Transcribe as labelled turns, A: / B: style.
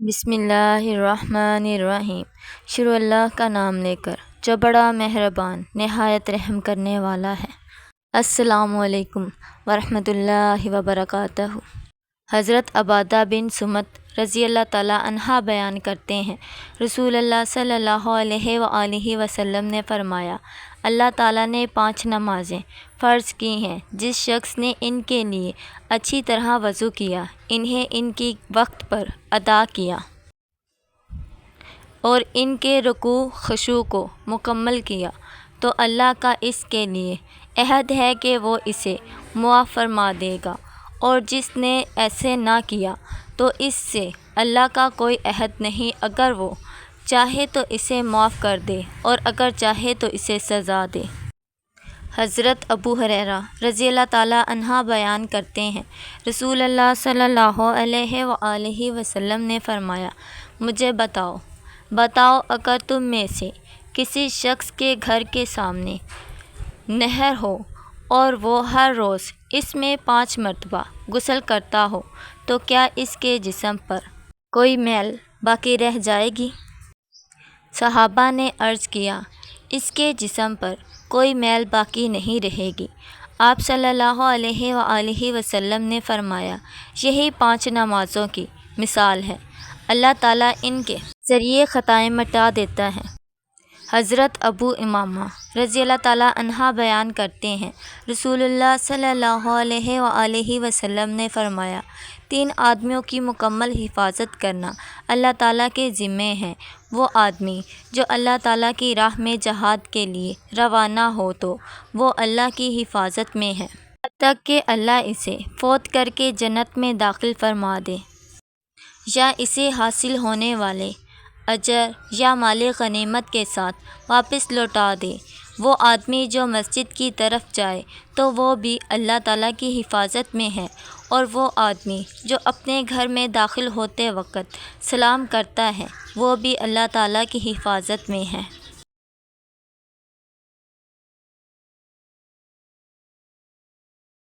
A: بسم اللہ الرحمن الرحیم۔ شروع اللہ کا نام لے کر جو بڑا مہربان نہایت رحم کرنے والا ہے۔ السلام علیکم ورحمۃ اللہ وبرکاتہ۔ حضرت عبادہ بن صمت رضی اللہ تعالیٰ عنہ بیان کرتے ہیں، رسول اللہ صلی اللہ علیہ وآلہ وسلم نے فرمایا، اللہ تعالیٰ نے 5 نمازیں فرض کی ہیں، جس شخص نے ان کے لیے اچھی طرح وضو کیا، انہیں ان کی وقت پر ادا کیا اور ان کے رکوع خشوع کو مکمل کیا، تو اللہ کا اس کے لیے عہد ہے کہ وہ اسے معاف فرما دے گا، اور جس نے ایسے نہ کیا تو اس سے اللہ کا کوئی عہد نہیں، اگر وہ چاہے تو اسے معاف کر دے اور اگر چاہے تو اسے سزا دے۔ حضرت ابو ہریرہ رضی اللہ تعالیٰ عنہ بیان کرتے ہیں، رسول اللہ صلی اللہ علیہ وآلہ وسلم نے فرمایا، مجھے بتاؤ اگر تم میں سے کسی شخص کے گھر کے سامنے نہر ہو اور وہ ہر روز اس میں 5 مرتبہ غسل کرتا ہو، تو کیا اس کے جسم پر کوئی میل باقی رہ جائے گی؟ صحابہ نے عرض کیا، اس کے جسم پر کوئی میل باقی نہیں رہے گی۔ آپ صلی اللہ علیہ وآلہ وسلم نے فرمایا، یہی 5 نمازوں کی مثال ہے، اللہ تعالیٰ ان کے ذریعے خطائیں مٹا دیتا ہے۔ حضرت ابو امامہ رضی اللہ تعالیٰ عنہ بیان کرتے ہیں، رسول اللہ صلی اللہ علیہ وآلہ وسلم نے فرمایا، 3 آدمیوں کی مکمل حفاظت کرنا اللہ تعالیٰ کے ذمے ہے۔ وہ آدمی جو اللہ تعالیٰ کی راہ میں جہاد کے لیے روانہ ہو تو وہ اللہ کی حفاظت میں ہے، حتیٰ تک کہ اللہ اسے فوت کر کے جنت میں داخل فرما دے، یا اسے حاصل ہونے والے اجر یا مال غنیمت کے ساتھ واپس لوٹا دے۔ وہ آدمی جو مسجد کی طرف جائے تو وہ بھی اللہ تعالیٰ کی حفاظت میں ہے، اور وہ آدمی جو اپنے گھر میں داخل ہوتے وقت سلام کرتا ہے، وہ بھی اللہ تعالیٰ کی حفاظت میں ہے۔